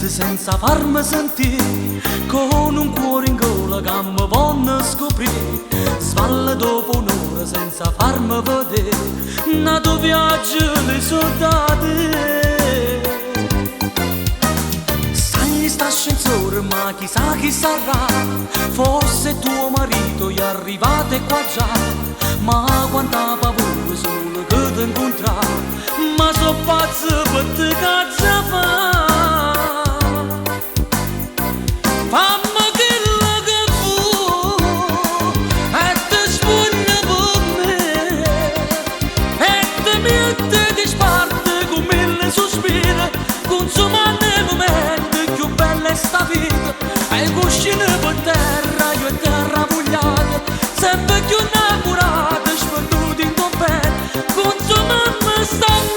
senza farmi sentire, con un cuore in gola che mi vuole scoprire. Svalle dopo un'ora senza farmi vedere, nato viaggio le soldati. Sai sta ascensore ma chissà chi sarà, forse tuo marito è arrivato qua già. Ma quanta paura solo che ti incontrare, ma so pazzo per te cazzo fa. Fammi quello che vuoi e ti spugna per me, e ti mette di sparte con mille sospiri, consumando i momenti più belli è sta vita. E il cuscino per terra, io e terra vogliata, sempre più innamorata, sperduti in compete, consumando st'amore.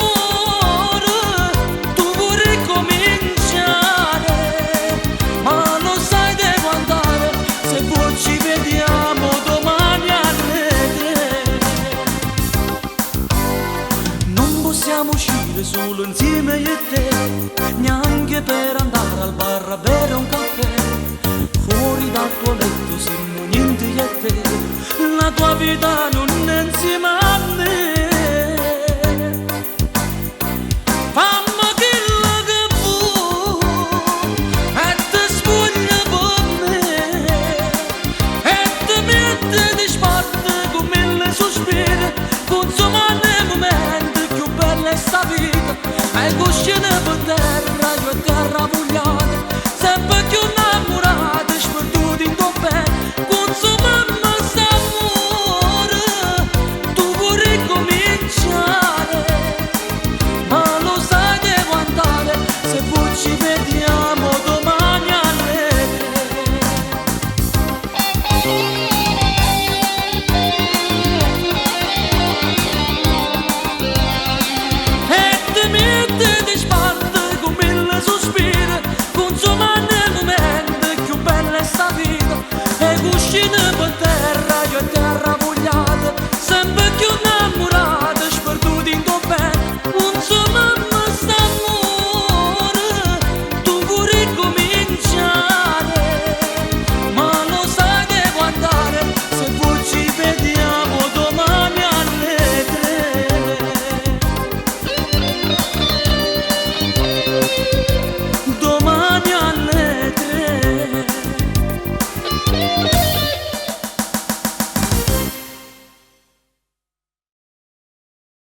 Tu vuoi ricominciare, ma lo sai devo andare, se vuoi ci vediamo domani alle 3. Non possiamo uscire solo insieme io e te, neanche per andare al bar a bere un caffè. Fuori dal tuo letto siamo niente io e te, la tua vita non è insieme a